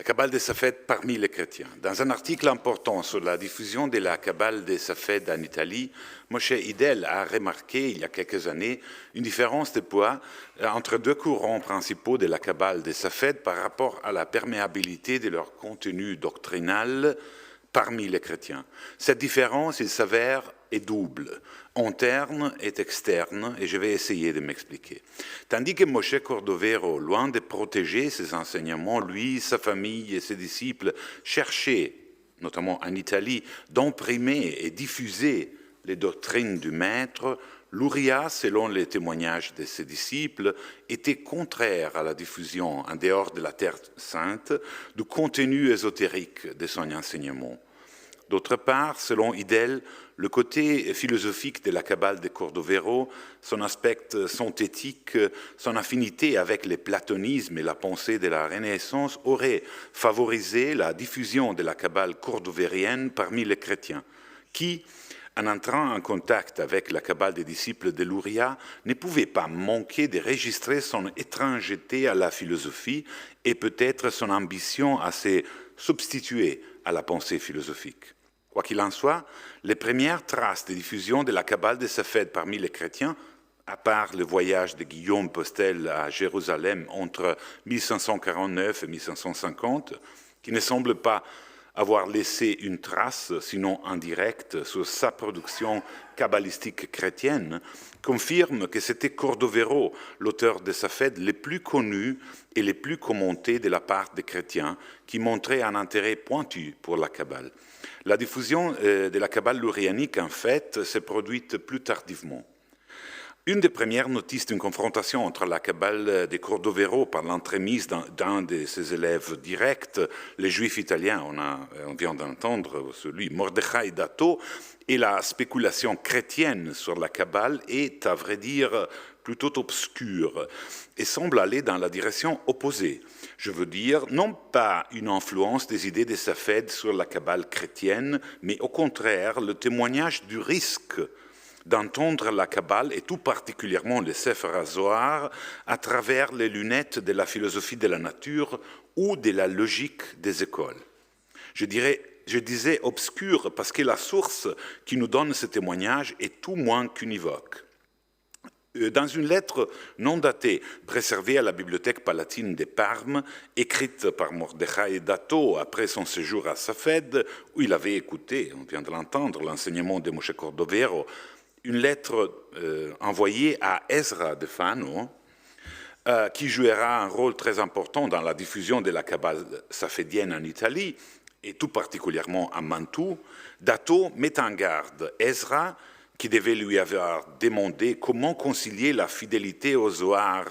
La Kabbale des Safed parmi les chrétiens. Dans un article important sur la diffusion de la Kabbale des Safed en Italie, Moshe Idel a remarqué il y a quelques années une différence de poids entre deux courants principaux de la Kabbale des Safed par rapport à la perméabilité de leur contenu doctrinal parmi les chrétiens. Cette différence, il s'avère, est double, interne et externe, et je vais essayer de m'expliquer. Tandis que Moshe Cordovero, loin de protéger ses enseignements, lui, sa famille et ses disciples cherchaient, notamment en Italie, d'imprimer et diffuser les doctrines du Maître, Luria, selon les témoignages de ses disciples, était contraire à la diffusion, en dehors de la Terre sainte, du contenu ésotérique de son enseignement. D'autre part, selon Idel, le côté philosophique de la Kabbale de Cordovero, son aspect synthétique, son affinité avec le platonisme et la pensée de la Renaissance auraient favorisé la diffusion de la Kabbale cordovérienne parmi les chrétiens, qui, en entrant en contact avec la Kabbale des disciples de Luria, ne pouvait pas manquer de registrer son étrangeté à la philosophie et peut-être son ambition à se substituer à la pensée philosophique. Quoi qu'il en soit, les premières traces de diffusion de la Kabbale des Safed parmi les chrétiens, à part le voyage de Guillaume Postel à Jérusalem entre 1549 et 1550, qui ne semble pas avoir laissé une trace, sinon indirecte, sur sa production kabbalistique chrétienne, confirme que c'était Cordovero, l'auteur des Safed, les plus connus et les plus commentés de la part des chrétiens, qui montrait un intérêt pointu pour la Kabbale. La diffusion de la Kabbale lurianique, en fait, s'est produite plus tardivement. Une des premières notices d'une confrontation entre la Kabbale de Cordovero par l'entremise d'un de ses élèves directs, les Juifs italiens, on vient d'entendre celui, Mordechai Dato, et la spéculation chrétienne sur la Kabbale est, à vrai dire, plutôt obscure et semble aller dans la direction opposée. Je veux dire, non pas une influence des idées des Safed sur la Kabbale chrétienne, mais au contraire, le témoignage du risque d'entendre la Kabbale, et tout particulièrement le Sefer HaZohar, à travers les lunettes de la philosophie de la nature ou de la logique des écoles. Je disais obscur parce que la source qui nous donne ce témoignage est tout moins qu'univoque. Dans une lettre non datée, préservée à la bibliothèque palatine de Parme, écrite par Mordechai Dato après son séjour à Safed, où il avait écouté, on vient de l'entendre, l'enseignement de Moshe Cordovero, une lettre envoyée à Ezra de Fano, qui jouera un rôle très important dans la diffusion de la Kabbale safédienne en Italie, et tout particulièrement à Mantoue. Dato met en garde Ezra, qui devait lui avoir demandé comment concilier la fidélité au Zohar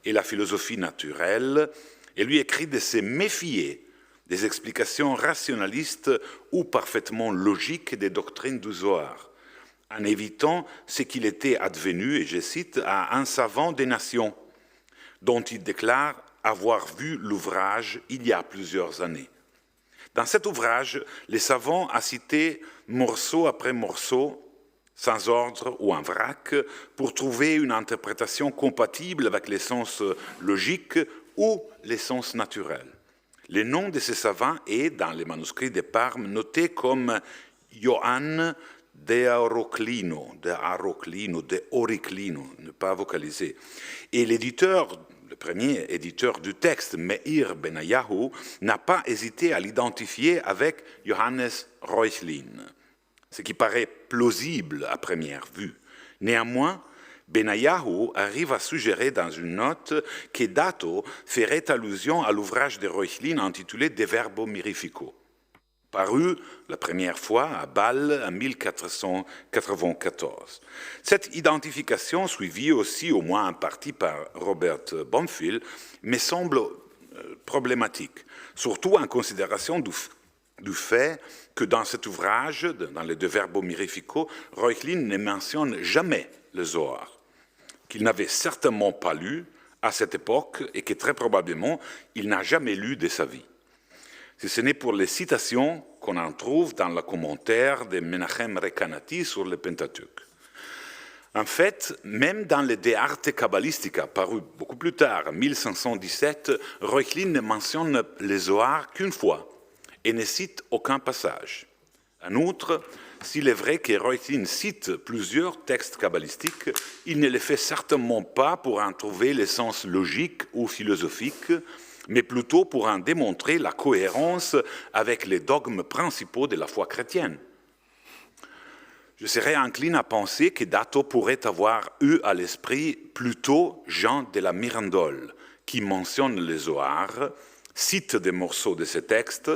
et la philosophie naturelle, et lui écrit de se méfier des explications rationalistes ou parfaitement logiques des doctrines du Zohar, en évitant ce qu'il était advenu, et je cite, à un savant des nations, dont il déclare avoir vu l'ouvrage il y a plusieurs années. Dans cet ouvrage, les savants a cité morceau après morceau, sans ordre ou en vrac, pour trouver une interprétation compatible avec les sens logiques ou les sens naturels. Le nom de ces savants est, dans les manuscrits de Parme, noté comme Ioann de Oriclino, ne pas vocaliser. Et l'éditeur, le premier éditeur du texte, Meir Benayahu, n'a pas hésité à l'identifier avec Johannes Reuchlin, ce qui paraît plausible à première vue. Néanmoins, Benayahu arrive à suggérer dans une note que Dato ferait allusion à l'ouvrage de Reuchlin intitulé De Verbo Mirifico, paru la première fois à Bâle en 1494. Cette identification, suivie aussi au moins en partie par Robert Bonfil, me semble problématique, surtout en considération du fait que dans cet ouvrage, dans les De Verbo Mirifico, Reuchlin ne mentionne jamais le Zohar, qu'il n'avait certainement pas lu à cette époque et que très probablement il n'a jamais lu de sa vie. Si ce n'est pour les citations qu'on en trouve dans le commentaire de Menachem Rekanati sur le Pentateuque. En fait, même dans les De Arte Cabalistica, paru beaucoup plus tard, en 1517, Reuchlin ne mentionne les Zohar qu'une fois et ne cite aucun passage. En outre, s'il est vrai que Reuchlin cite plusieurs textes kabbalistiques, il ne les fait certainement pas pour en trouver le sens logique ou philosophique, mais plutôt pour en démontrer la cohérence avec les dogmes principaux de la foi chrétienne. Je serais incline à penser que Dato pourrait avoir eu à l'esprit plutôt Jean de la Mirandole, qui mentionne les Zohar, cite des morceaux de ces textes,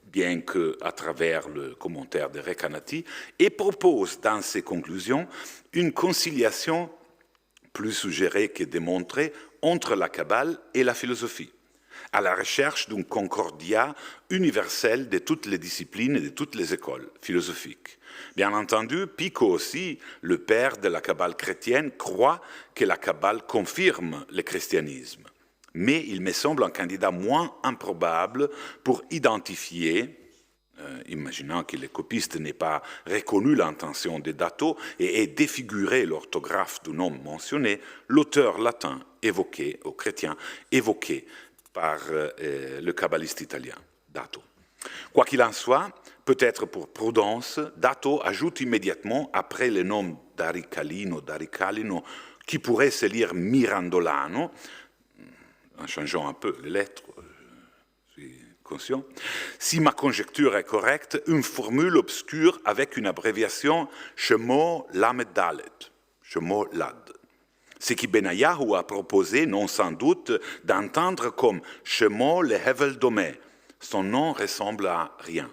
bien qu'à travers le commentaire de Recanati, et propose dans ses conclusions une conciliation plus suggérée que démontrée entre la Kabbale et la philosophie, à la recherche d'un concordia universel de toutes les disciplines et de toutes les écoles philosophiques. Bien entendu, Pico aussi, le père de la Kabbale chrétienne, croit que la Kabbale confirme le christianisme. Mais il me semble un candidat moins improbable pour identifier, imaginant que le copiste n'ait pas reconnu l'intention de Dato et ait défiguré l'orthographe du nom mentionné, l'auteur latin évoqué, ou chrétien, évoqué par le kabbaliste italien, Dato. Quoi qu'il en soit, peut-être pour prudence, Dato ajoute immédiatement, après le nom d'Aricalino, qui pourrait se lire Mirandolano, en changeant un peu les lettres, je suis conscient, si ma conjecture est correcte, une formule obscure avec une abréviation Shemo Lamed Dalet, Shemo Lad. Ce qui Benayahu a proposé, non sans doute, d'entendre comme Shemo le Hevel Domé. Son nom ressemble à rien.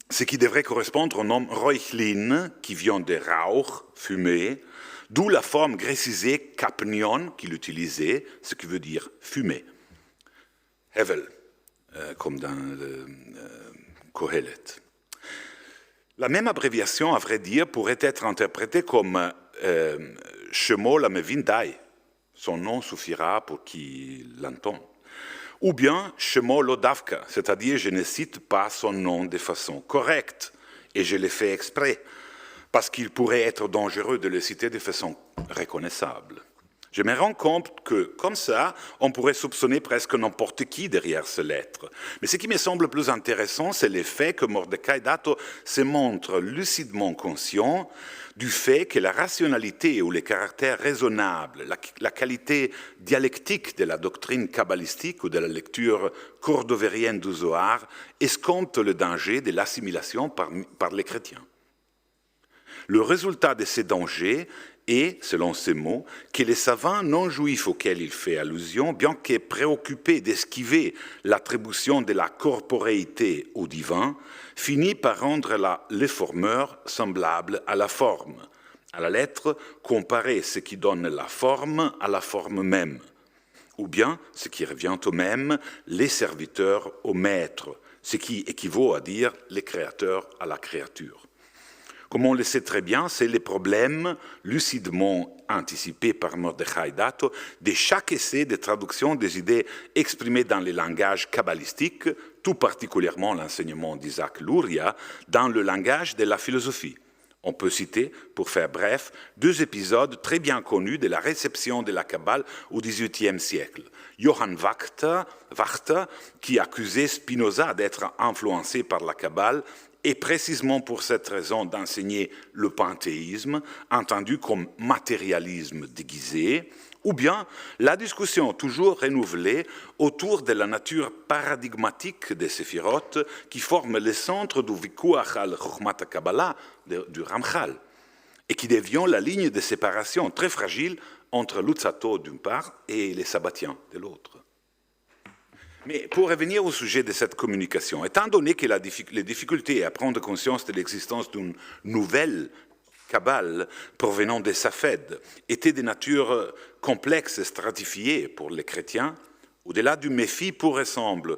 Ce qui devrait correspondre au nom Reuchlin, qui vient de Rauch, fumée, d'où la forme grécisée kapnion qu'il utilisait, ce qui veut dire fumée. Hevel, comme dans le Kohelet. La même abréviation, à vrai dire, pourrait être interprétée comme Shemo Lamevin Dai. Son nom suffira pour qui l'entend. Ou bien Shemo Lodavka, c'est-à-dire je ne cite pas son nom de façon correcte, et je l'ai fait exprès, parce qu'il pourrait être dangereux de le citer de façon reconnaissable. Je me rends compte que, comme ça, on pourrait soupçonner presque n'importe qui derrière ces lettres. Mais ce qui me semble plus intéressant, c'est le fait que Mordecai Dato se montre lucidement conscient du fait que la rationalité ou le caractère raisonnable, la qualité dialectique de la doctrine kabbalistique ou de la lecture cordovérienne du Zohar escompte le danger de l'assimilation par les chrétiens. Le résultat de ces dangers est, selon ces mots, que les savants non-juifs auxquels il fait allusion, bien que préoccupés d'esquiver l'attribution de la corporéité au divin, finit par rendre le formeur semblable à la forme. À la lettre, comparer ce qui donne la forme à la forme même. Ou bien, ce qui revient au même, les serviteurs au maître, ce qui équivaut à dire les créateurs à la créature. Comme on le sait très bien, c'est le problème lucidement anticipé par Mordechai Dato de chaque essai de traduction des idées exprimées dans les langages kabbalistiques, tout particulièrement l'enseignement d'Isaac Luria, dans le langage de la philosophie. On peut citer, pour faire bref, deux épisodes très bien connus de la réception de la Kabbale au XVIIIe siècle. Johann Wachter, qui accusait Spinoza d'être influencé par la Kabbale, et précisément pour cette raison d'enseigner le panthéisme, entendu comme matérialisme déguisé, ou bien la discussion toujours renouvelée autour de la nature paradigmatique des séphirotes qui forment le centre du Vikuach al-Chokhmat Kabbalah du Ramchal, et qui devient la ligne de séparation très fragile entre Luzzatto d'une part et les sabbatiens de l'autre. Mais pour revenir au sujet de cette communication, étant donné que les difficultés à prendre conscience de l'existence d'une nouvelle Kabbale provenant des Safed étaient de nature complexe et stratifiée pour les chrétiens, au-delà du méfie pour exemple,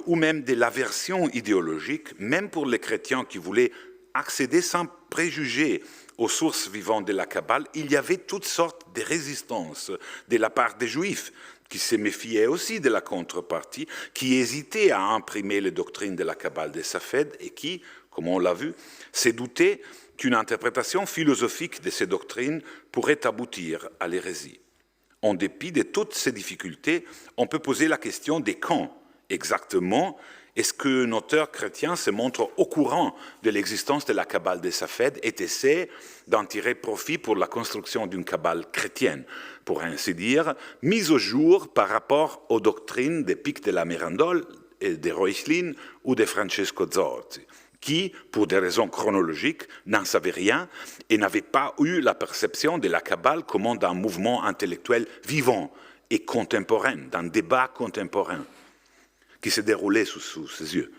ou même de l'aversion idéologique, même pour les chrétiens qui voulaient accéder sans préjugés aux sources vivantes de la Kabbale, il y avait toutes sortes de résistances de la part des Juifs, qui se méfiaient aussi de la contrepartie, qui hésitaient à imprimer les doctrines de la Kabbale des Safed et qui, comme on l'a vu, se doutaient qu'une interprétation philosophique de ces doctrines pourrait aboutir à l'hérésie. En dépit de toutes ces difficultés, on peut poser la question de quand exactement est-ce qu'un auteur chrétien se montre au courant de l'existence de la Kabbale des Safed et essaie d'en tirer profit pour la construction d'une Kabbale chrétienne, pour ainsi dire, mise au jour par rapport aux doctrines des Pic de la Mirandole, de Reuchlin ou de Francesco Zorzi, qui, pour des raisons chronologiques, n'en savaient rien et n'avaient pas eu la perception de la Kabbale comme d'un mouvement intellectuel vivant et contemporain, d'un débat contemporain qui se déroulait sous ses yeux.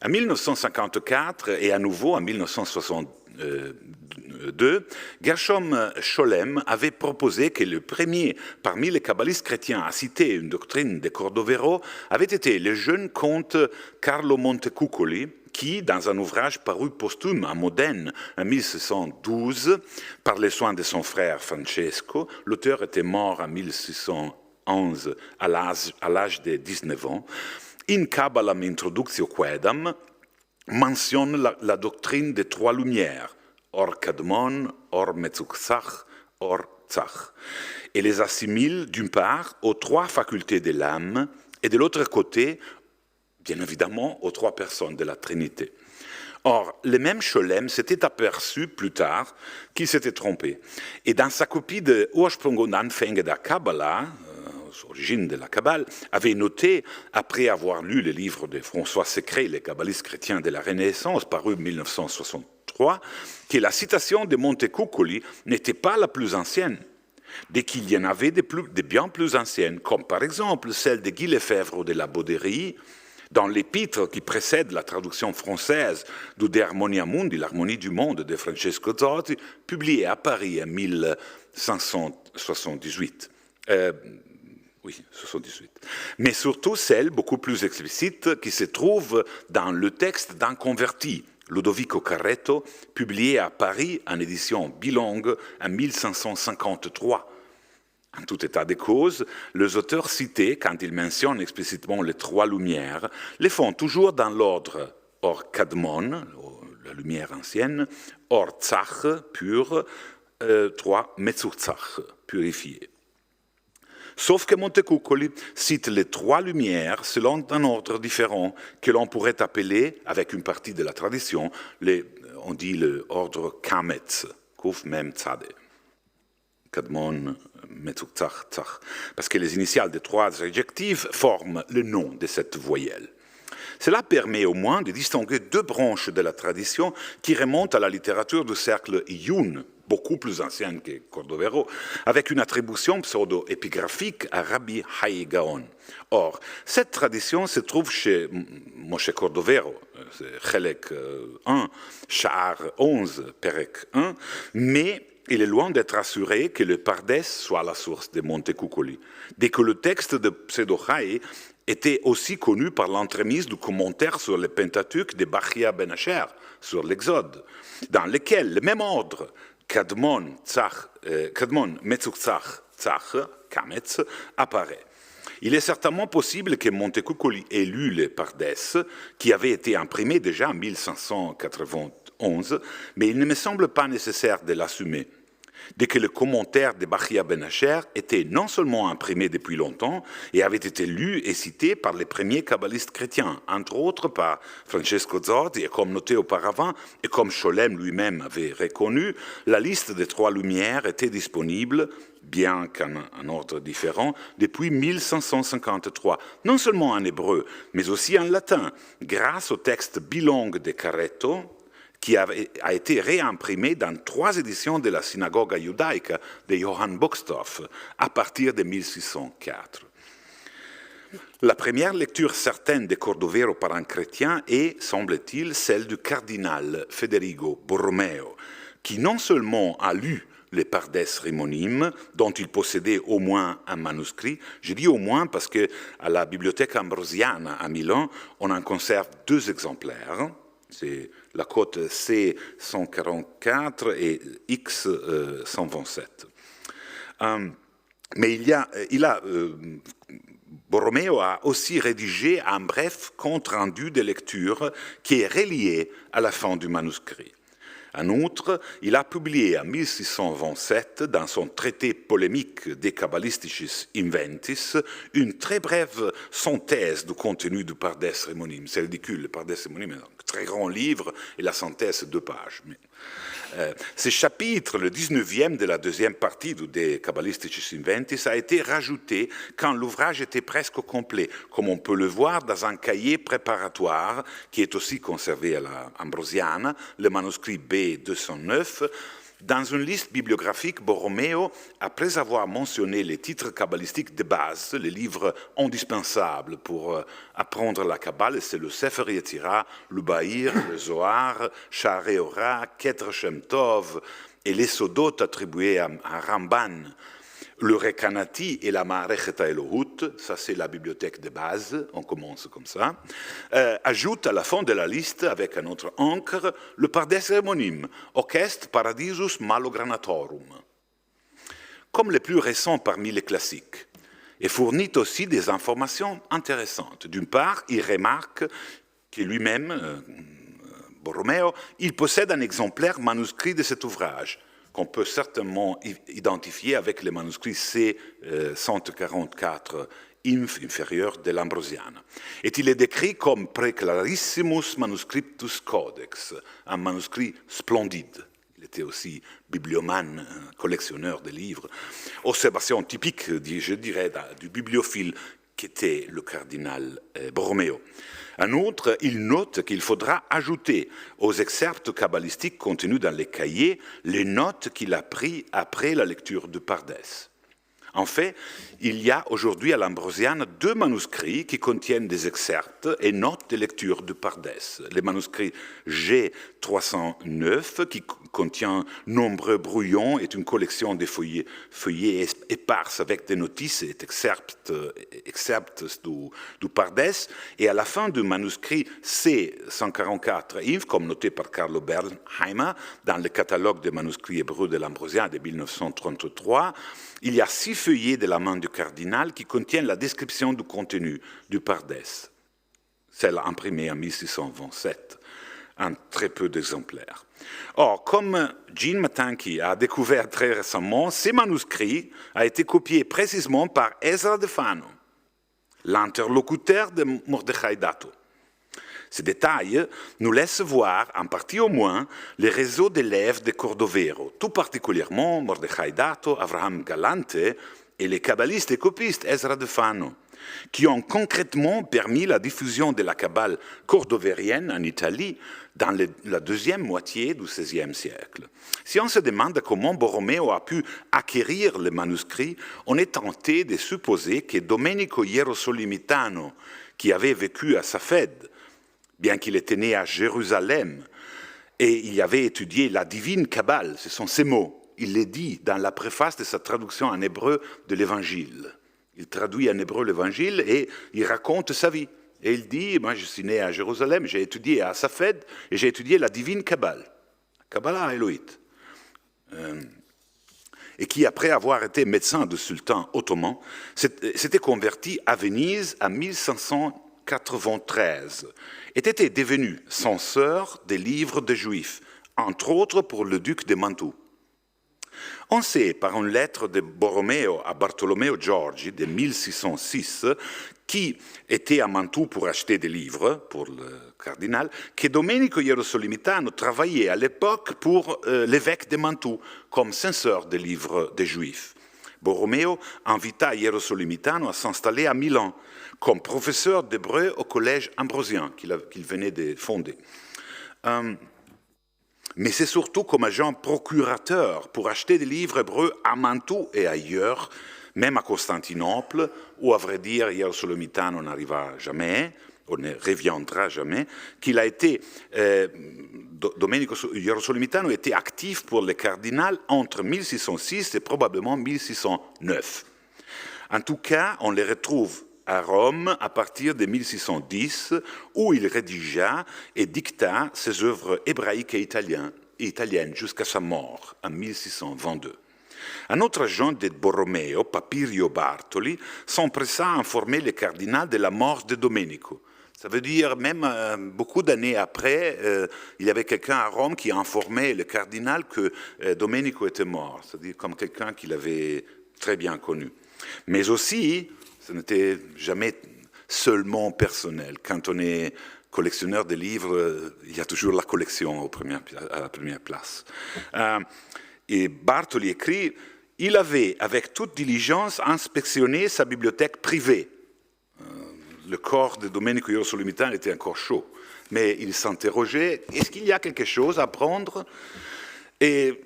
En 1954 et à nouveau en 1962, Gershom Scholem avait proposé que le premier parmi les kabbalistes chrétiens à citer une doctrine de Cordovero avait été le jeune comte Carlo Montecuccoli, qui, dans un ouvrage paru posthume à Modène en 1612, par les soins de son frère Francesco, l'auteur était mort en 1611 à l'âge de 19 ans, In Kabbalam Introductio Quaedam, mentionne la doctrine des trois lumières, Or Kadmon, Or Metzukzach, Or Tzach, et les assimile d'une part aux trois facultés de l'âme et de l'autre côté, bien évidemment, aux trois personnes de la Trinité. Or, le même Scholem s'était aperçu plus tard qu'il s'était trompé. Et dans sa copie de Ursprung und Anfänge der Kabbalah, origine de la Kabbale, avait noté, après avoir lu le livre de François Secret, les kabbalistes chrétiens de la Renaissance, paru en 1963, que la citation de Montecuccoli n'était pas la plus ancienne, dès qu'il y en avait de bien plus anciennes, comme par exemple celle de Guy Lefebvre de la Bauderie, dans l'épître qui précède la traduction française du De Harmonia Mundi, l'harmonie du monde de Francesco Zorzi, publiée à Paris en 1578. Oui, 78. Mais surtout celle, beaucoup plus explicite, qui se trouve dans le texte d'un converti, Ludovico Carretto, publié à Paris en édition bilingue en 1553. En tout état de cause, les auteurs cités, quand ils mentionnent explicitement les trois lumières, les font toujours dans l'ordre Or Kadmon, la lumière ancienne, Or Tzach, pur, 3 Metzuzach, purifié. Sauf que Montecuccoli cite les trois lumières selon un ordre différent que l'on pourrait appeler, avec une partie de la tradition, on dit l'ordre Kametz, Kuf Mem Tzade. Kadmon, Metzukzach, Tzach, parce que les initiales des trois adjectifs forment le nom de cette voyelle. Cela permet au moins de distinguer deux branches de la tradition qui remontent à la littérature du cercle Iyun, beaucoup plus ancienne que Cordovero, avec une attribution pseudo-épigraphique à Rabbi Hai Gaon. Or, cette tradition se trouve chez Moshe Cordovero, Chelek 1, Sha'ar 11, Perek 1, mais il est loin d'être assuré que le Pardes soit la source de Montecuccoli, dès que le texte de Pseudo-Chai était aussi connu par l'entremise du commentaire sur le Pentateuque de Bachia Ben Asher, sur l'Exode, dans lequel le même ordre, Kadmon, Metzukzach, Tzach, Kametz, apparaît. Il est certainement possible que Montecuccoli ait lu le Pardes, qui avait été imprimé déjà en 1591, mais il ne me semble pas nécessaire de l'assumer, dès que le commentaire de Bachia Ben Asher était non seulement imprimé depuis longtemps et avait été lu et cité par les premiers kabbalistes chrétiens, entre autres par Francesco Zorzi, et comme noté auparavant, et comme Scholem lui-même avait reconnu, la liste des trois lumières était disponible, bien qu'en ordre différent, depuis 1553, non seulement en hébreu, mais aussi en latin, grâce au texte bilingue de Carretto, qui a été réimprimé dans 3 éditions de la synagogue judaïque de Johann Buxtorf à partir de 1604. La première lecture certaine de Cordovero par un chrétien est, semble-t-il, celle du cardinal Federico Borromeo, qui non seulement a lu les Pardes Rimonimes, dont il possédait au moins un manuscrit. Je dis au moins parce qu'à la Bibliothèque Ambrosiana à Milan, on en conserve 2 exemplaires. C'est la cote C144 et X127. Mais Borromeo a aussi rédigé un bref compte-rendu de lecture qui est relié à la fin du manuscrit. En outre, il a publié en 1627, dans son traité polémique De Kabbalisticis Inventis, une très brève synthèse du contenu du Pardes Simonim. C'est ridicule, le Pardes Simonim est un très grand livre et la synthèse 2 pages. Ce chapitre, le 19e de la deuxième partie du De Kabbalisticis Inventis, a été rajouté quand l'ouvrage était presque complet, comme on peut le voir dans un cahier préparatoire qui est aussi conservé à la Ambrosiana, le manuscrit B209. Dans une liste bibliographique, Borromeo, après avoir mentionné les titres kabbalistiques de base, les livres indispensables pour apprendre la Kabbale, c'est le Sefer Yetzira, le Bahir, le Zohar, Sha'arei Ora, Keter Shem Tov et les Sodot attribués à Ramban, le Rekanati et la Ma'arechet HaElohut, ça c'est la bibliothèque de base, on commence comme ça, ajoute à la fin de la liste, avec un autre encre, le Pardes Simonim, Ocest Paradisus Malogranatorum, comme les plus récents parmi les classiques, et fournit aussi des informations intéressantes. D'une part, il remarque que lui-même, Borromeo, il possède un exemplaire manuscrit de cet ouvrage, qu'on peut certainement identifier avec les manuscrits C144 inférieur de l'Ambrosiana. Et il est décrit comme Preclarissimus Manuscriptus Codex, un manuscrit splendide. Il était aussi bibliomane, collectionneur de livres. Observation typique, je dirais, du bibliophile qu'était le cardinal Borromeo. En outre, il note qu'il faudra ajouter aux excerpts kabbalistiques contenus dans les cahiers les notes qu'il a prises après la lecture de Pardes. En fait, il y a aujourd'hui à l'Ambrosiana 2 manuscrits qui contiennent des excerpts et notes de lecture de Pardes. Les manuscrits G309, qui contient nombreux brouillons, est une collection de feuillets éparses avec des notices et excerpts du Pardes. Et à la fin du manuscrit C144 INF, comme noté par Carlo Bernheimer dans le catalogue des manuscrits hébreux de l'Ambrosiana de 1933, il y a 6 feuillets de la main du cardinal qui contiennent la description du contenu du Pardes, celle imprimée en 1627, en très peu d'exemplaires. Or, comme Gene Matanki a découvert très récemment, ces manuscrits ont été copiés précisément par Ezra de Fano, l'interlocuteur de Mordechai Dato. Ces détails nous laissent voir, en partie au moins, les réseaux d'élèves de Cordovero, tout particulièrement Mordechai Dato, Avraham Galante et les kabbalistes et copistes Ezra de Fano, qui ont concrètement permis la diffusion de la Kabbale cordovérienne en Italie dans la deuxième moitié du XVIe siècle. Si on se demande comment Borromeo a pu acquérir le manuscrit, on est tenté de supposer que Domenico Hierosolimitano, qui avait vécu à Safed, bien qu'il était né à Jérusalem, et il avait étudié la divine Kabbale, ce sont ces mots. Il les dit dans la préface de sa traduction en hébreu de l'Évangile. Il traduit en hébreu l'Évangile et il raconte sa vie. Et il dit, moi je suis né à Jérusalem, j'ai étudié à Safed et j'ai étudié la divine Kabbale, Kabbalah Elohit. Et qui, après avoir été médecin du sultan ottoman, s'était converti à Venise en 1593 et était devenu censeur des livres des Juifs, entre autres pour le duc de Mantoue. On sait par une lettre de Borromeo à Bartolomeo Giorgi de 1606, qui était à Mantoue pour acheter des livres pour le cardinal, que Domenico Hierosolimitano travaillait à l'époque pour l'évêque de Mantoue comme censeur des livres des Juifs. Borromeo invita Hierosolimitano à s'installer à Milan comme professeur d'hébreu au collège ambrosien qu'il venait de fonder. Mais c'est surtout comme agent procurateur pour acheter des livres hébreux à Mantoue et ailleurs, même à Constantinople, où, à vrai dire, Hierosolimitano n'arriva jamais, ou ne reviendra jamais, qu'il a été, Domenico Hierosolimitano était actif pour le cardinal entre 1606 et probablement 1609. En tout cas, on les retrouve à Rome à partir de 1610, où il rédigea et dicta ses œuvres hébraïques et italiennes jusqu'à sa mort en 1622. Un autre agent de Borromeo, Papirio Bartoli, s'empressa à informer le cardinal de la mort de Domenico. Ça veut dire, même beaucoup d'années après, il y avait quelqu'un à Rome qui informait le cardinal que Domenico était mort, c'est-à-dire comme quelqu'un qu'il avait très bien connu. Mais aussi, ce n'était jamais seulement personnel. Quand on est collectionneur de livres, il y a toujours la collection à la première place. Et Bartoli écrit, il avait, avec toute diligence, inspectionné sa bibliothèque privée. Le corps de Domenico Hierosolimitano était encore chaud, mais il s'interrogeait, est-ce qu'il y a quelque chose à prendre? Et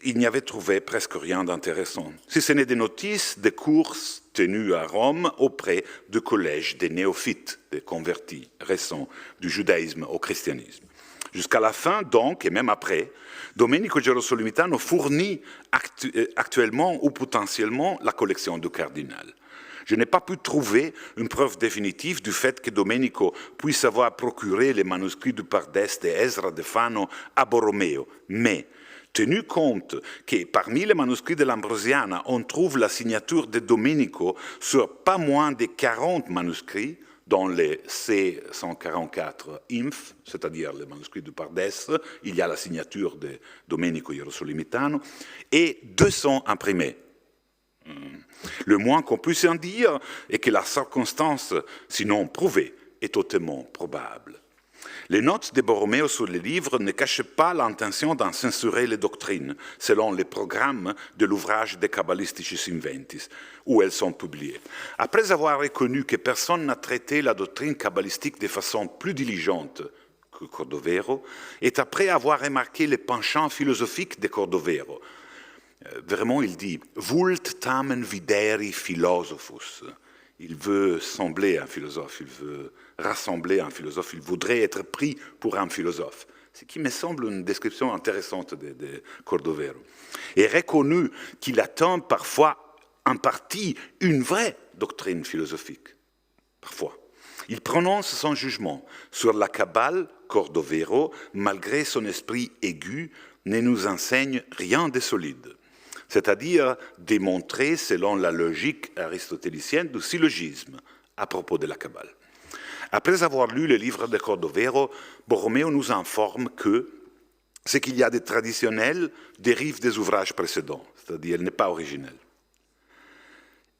il n'y avait trouvé presque rien d'intéressant, si ce n'est des notices des courses tenues à Rome auprès du collège des néophytes, des convertis récents du judaïsme au christianisme. Jusqu'à la fin, donc, et même après, Domenico Hierosolimitano fournit actuellement ou potentiellement la collection du cardinal. Je n'ai pas pu trouver une preuve définitive du fait que Domenico puisse avoir procuré les manuscrits du Pardeste et Ezra de Fano à Borromeo, mais tenu compte que parmi les manuscrits de l'Ambrosiana, on trouve la signature de Domenico sur pas moins de 40 manuscrits, dans les C144 INF, c'est-à-dire les manuscrits du Pardeste, il y a la signature de Domenico Hierosolimitano, et 200 imprimés. Le moins qu'on puisse en dire est que la circonstance, sinon prouvée, est hautement probable. Les notes de Borromeo sur les livres ne cachent pas l'intention d'en censurer les doctrines, selon les programmes de l'ouvrage De Kabbalisticis Inventis, où elles sont publiées. Après avoir reconnu que personne n'a traité la doctrine kabbalistique de façon plus diligente que Cordovero, et après avoir remarqué les penchants philosophiques de Cordovero, vraiment, il dit « Vult tamen videri philosophus ». Il veut sembler un philosophe, il veut rassembler un philosophe, il voudrait être pris pour un philosophe. Ce qui me semble une description intéressante de Cordovero. Et reconnu qu'il attend parfois en partie une vraie doctrine philosophique. Parfois. Il prononce son jugement sur la Kabbale. Cordovero, malgré son esprit aigu, ne nous enseigne rien de solide. C'est-à-dire démontrer selon la logique aristotélicienne du syllogisme à propos de la Kabbale. Après avoir lu le livre de Cordovero, Borromeo nous informe que ce qu'il y a de traditionnel dérive des ouvrages précédents, c'est-à-dire il n'est pas originel.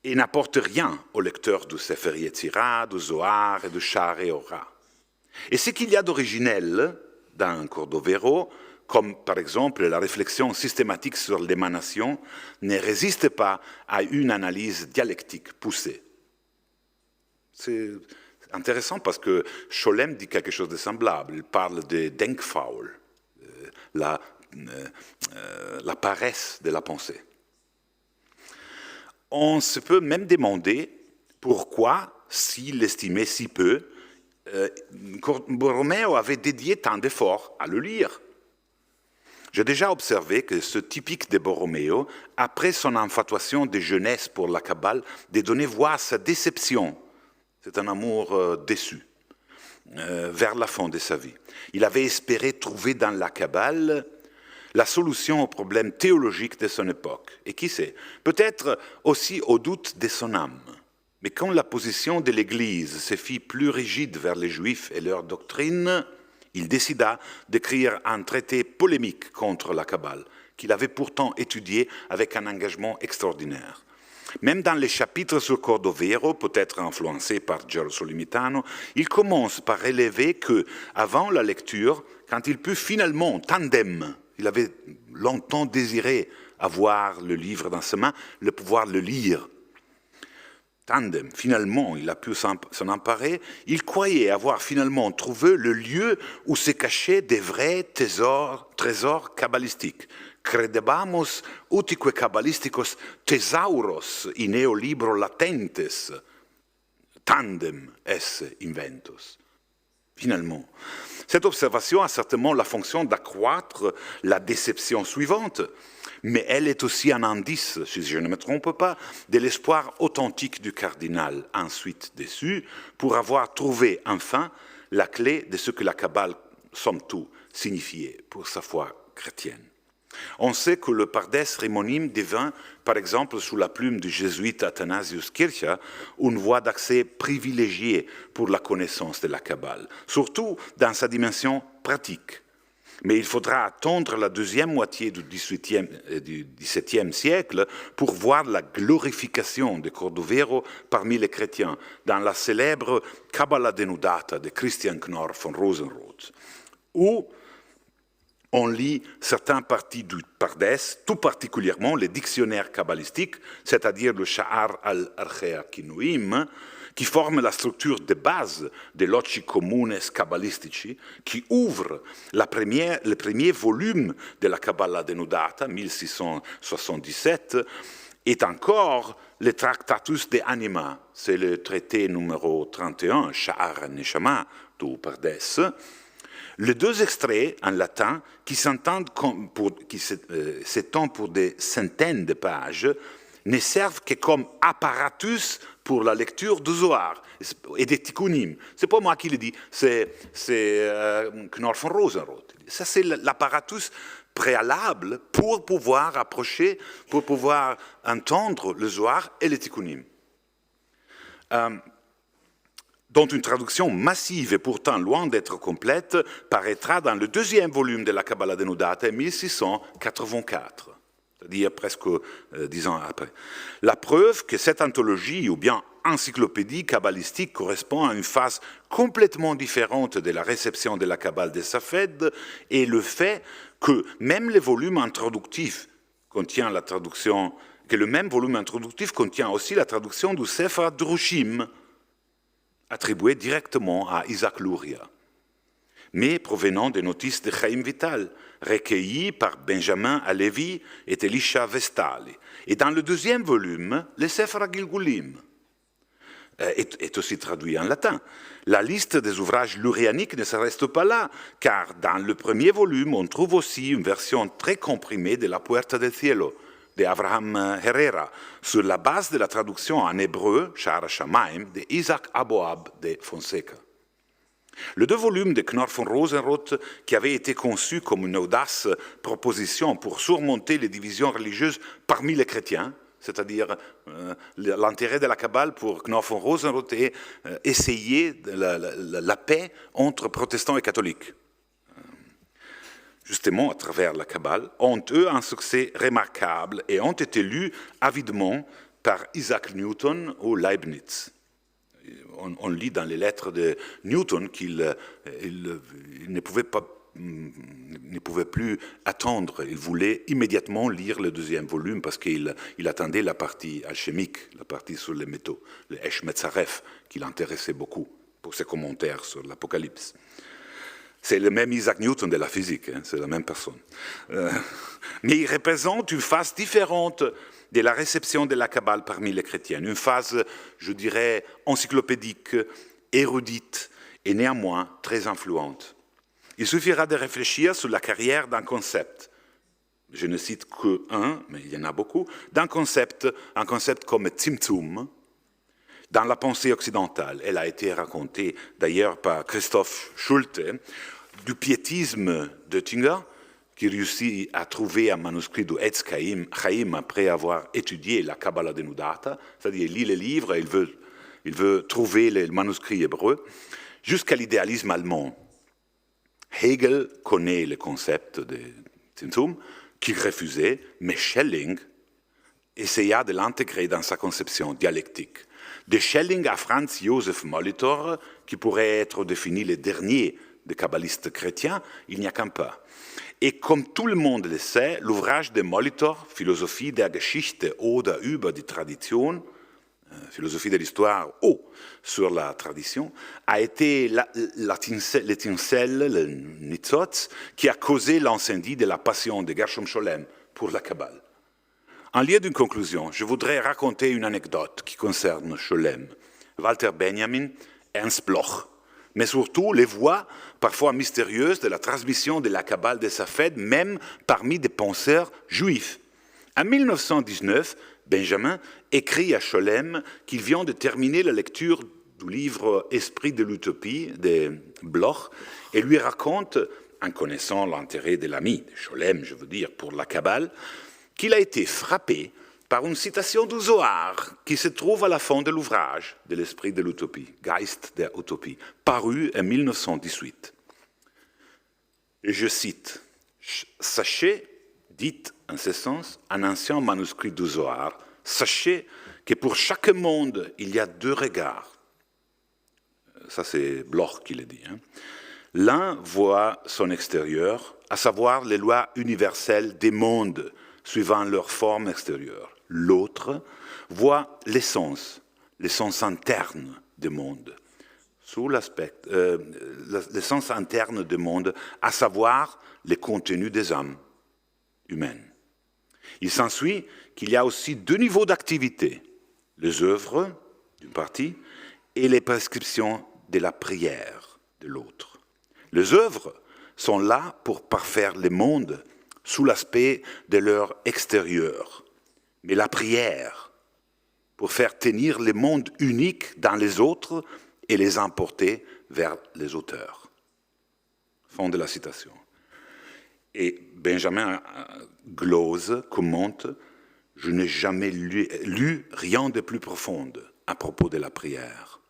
Et n'apporte rien au lecteur du Sefer Yetzirah, du Zohar et du Sha'arei Orah. Et ce qu'il y a d'originel dans Cordovero, comme par exemple la réflexion systématique sur l'émanation, ne résiste pas à une analyse dialectique poussée. C'est intéressant parce que Scholem dit quelque chose de semblable. Il parle de Denkfaul, la paresse de la pensée. On se peut même demander pourquoi, s'il estimait si peu, Borromeo avait dédié tant d'efforts à le lire. J'ai déjà observé que ce typique de Borromeo, après son infatuation de jeunesse pour la Kabbale, de donner voix à sa déception, c'est un amour déçu, vers la fin de sa vie. Il avait espéré trouver dans la Kabbale la solution aux problèmes théologiques de son époque. Et qui sait, peut-être aussi aux doutes de son âme. Mais quand la position de l'Église se fit plus rigide vers les Juifs et leur doctrine, il décida d'écrire un traité polémique contre la Kabbale, qu'il avait pourtant étudié avec un engagement extraordinaire. Même dans les chapitres sur Cordovero, peut-être influencé par Hierosolimitano, il commence par relever que, avant la lecture, quand il put finalement, tandem, il avait longtemps désiré avoir le livre dans ses mains, le pouvoir le lire. Tandem, finalement, il a pu s'en emparer. Il croyait avoir finalement trouvé le lieu où se cachaient des vrais trésors kabbalistiques. Credebamus utique kabbalisticos thesauros in eo libro latentes, tandem esse inventus. Finalement, cette observation a certainement la fonction d'accroître la déception suivante, mais elle est aussi un indice, si je ne me trompe pas, de l'espoir authentique du cardinal, ensuite déçu, pour avoir trouvé enfin la clé de ce que la Kabbale, somme toute, signifiait pour sa foi chrétienne. On sait que le Pardes Rimonim devint, par exemple, sous la plume du jésuite Athanasius Kircher, une voie d'accès privilégiée pour la connaissance de la Kabbale, surtout dans sa dimension pratique. Mais il faudra attendre la deuxième moitié du XVIIe siècle pour voir la glorification de Cordovero parmi les chrétiens dans la célèbre Kabbalah denudata de Christian Knorr von Rosenroth, où on lit certaines parties du Pardes, tout particulièrement les dictionnaires kabbalistiques, c'est-à-dire le Sha'ar al-Archea Kinuim, qui forment la structure de base des Loci Communes Kabbalistici, qui ouvre le premier volume de la Kabbalah denudata, 1677, est encore le Tractatus de Anima, c'est le traité numéro 31, Sha'ar Neshama, du Pardes. Les deux extraits en latin qui s'étendent pour des centaines de pages ne servent que comme apparatus pour la lecture du Zohar et des Tikkunim. C'est pas moi qui le dis, c'est Knorr von Rosenroth. Ça, c'est l'apparatus préalable pour pouvoir approcher, pour pouvoir entendre le Zohar et les Tikkunim. Dont une traduction massive et pourtant loin d'être complète paraîtra dans le deuxième volume de la Kabbalah denudata en 1684, c'est-à-dire presque 10 ans après. La preuve que cette anthologie, ou bien encyclopédie kabbalistique, correspond à une phase complètement différente de la réception de la Kabbale des Safed est le fait que même les volumes introductifs contient la traduction, que le même volume introductif contient aussi la traduction du Sefer Drushim, attribué directement à Isaac Luria, mais provenant des notices de Chaim Vital, recueillies par Benjamin Alevi et Elisha Vestali. Et dans le deuxième volume, le Sefer Gilgulim est aussi traduit en latin. La liste des ouvrages lurianiques ne se reste pas là, car dans le premier volume, on trouve aussi une version très comprimée de La Puerta del Cielo, d'Abraham Herrera, sur la base de la traduction en hébreu, Sha'ar HaShamayim, de Isaac Aboab de Fonseca. Les deux volumes de Knorr von Rosenroth, qui avaient été conçus comme une audace proposition pour surmonter les divisions religieuses parmi les chrétiens, c'est-à-dire l'intérêt de la Kabbale pour Knorr von Rosenroth est essayer la paix entre protestants et catholiques. Justement à travers la Kabbale, ont eux un succès remarquable et ont été lus avidement par Isaac Newton ou Leibniz. On lit dans les lettres de Newton qu'il ne pouvait plus attendre. Il voulait immédiatement lire le deuxième volume parce qu'il attendait la partie alchimique, la partie sur les métaux, le Esh Metzaref, qui l'intéressait beaucoup pour ses commentaires sur l'Apocalypse. C'est le même Isaac Newton de la physique, hein, c'est la même personne. Mais il représente une phase différente de la réception de la Kabbale parmi les chrétiens, une phase, je dirais, encyclopédique, érudite et néanmoins très influente. Il suffira de réfléchir sur la carrière d'un concept. Je ne cite que un, mais il y en a beaucoup, un concept comme Tzimtzum. Dans la pensée occidentale, elle a été racontée d'ailleurs par Christoph Schulte, du piétisme d'Oettinger, qui réussit à trouver un manuscrit du Etz Chaim après avoir étudié la Kabbalah denudata, c'est-à-dire il lit les livres et il veut trouver les manuscrits hébreux, jusqu'à l'idéalisme allemand. Hegel connaît le concept de Tzimtzum, qu'il refusait, mais Schelling essaya de l'intégrer dans sa conception dialectique. De Schelling à Franz Josef Molitor, qui pourrait être défini le dernier des kabbalistes chrétiens, il n'y a qu'un pas. Et comme tout le monde le sait, l'ouvrage de Molitor, Philosophie der Geschichte oder über die Tradition, philosophie de l'histoire ou sur la tradition, a été l'étincelle, le nitzotz, qui a causé l'incendie de la passion de Gershom Scholem pour la Kabbale. En lieu d'une conclusion, je voudrais raconter une anecdote qui concerne Scholem, Walter Benjamin, Ernst Bloch, mais surtout les voies parfois mystérieuses de la transmission de la Kabbale des Safed, même parmi des penseurs juifs. En 1919, Benjamin écrit à Scholem qu'il vient de terminer la lecture du livre Esprit de l'utopie de Bloch et lui raconte en connaissant l'intérêt de l'ami, de Scholem, je veux dire, pour la Kabbale, qu'il a été frappé par une citation du Zohar qui se trouve à la fin de l'ouvrage de l'Esprit de l'Utopie, Geist der Utopie, paru en 1918. Et je cite, « Sachez, dit en ce sens, un ancien manuscrit du Zohar, sachez que pour chaque monde, il y a deux regards. » Ça, c'est Bloch qui le dit. Hein. L'un voit son extérieur, à savoir les lois universelles des mondes, suivant leur forme extérieure. L'autre voit l'essence interne du monde, sous l'aspect, l'essence interne du monde, à savoir les contenus des âmes humaines. Il s'ensuit qu'il y a aussi deux niveaux d'activité, les œuvres d'une partie et les prescriptions de la prière de l'autre. Les œuvres sont là pour parfaire le monde sous l'aspect de leur extérieur, mais la prière pour faire tenir le monde unique dans les autres et les emporter vers les auteurs. Fin de la citation. Et Benjamin glose, commente, « Je n'ai jamais lu rien de plus profond à propos de la prière. »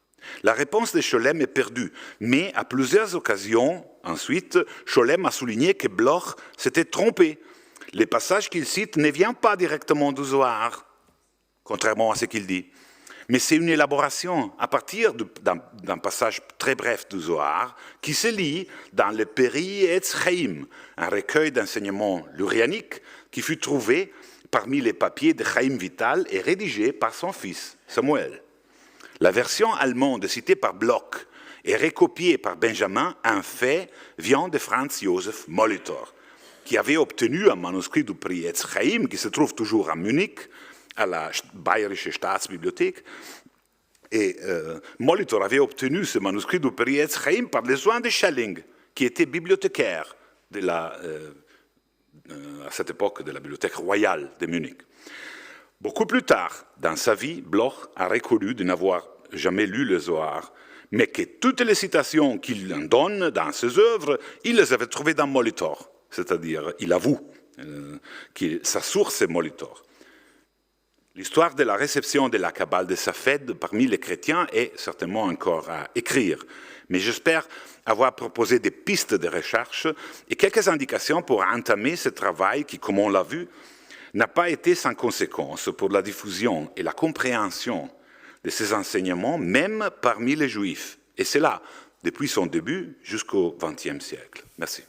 La réponse de Scholem est perdue, mais à plusieurs occasions, ensuite, Scholem a souligné que Bloch s'était trompé. Les passages qu'il cite ne viennent pas directement du Zohar, contrairement à ce qu'il dit. Mais c'est une élaboration à partir d'un passage très bref du Zohar qui se lit dans le Peri Etz Chaim, un recueil d'enseignements lurianiques qui fut trouvé parmi les papiers de Chaim Vital et rédigé par son fils, Samuel. La version allemande citée par Bloch et recopiée par Benjamin, en fait, vient de Franz Josef Molitor, qui avait obtenu un manuscrit du Prix Etz Chaim, qui se trouve toujours à Munich, à la Bayerische Staatsbibliothek. Et Molitor avait obtenu ce manuscrit du Prix Etz Chaim par les soins de Schelling, qui était bibliothécaire à cette époque de la Bibliothèque royale de Munich. Beaucoup plus tard, dans sa vie, Bloch a reconnu de n'avoir jamais lu le Zohar, mais que toutes les citations qu'il en donne dans ses œuvres, il les avait trouvées dans Molitor. C'est-à-dire, il avoue que sa source est Molitor. L'histoire de la réception de la Kabbale de Safed parmi les chrétiens est certainement encore à écrire, mais j'espère avoir proposé des pistes de recherche et quelques indications pour entamer ce travail qui, comme on l'a vu, n'a pas été sans conséquence pour la diffusion et la compréhension de ces enseignements, même parmi les Juifs. Et c'est là, depuis son début jusqu'au XXe siècle. Merci.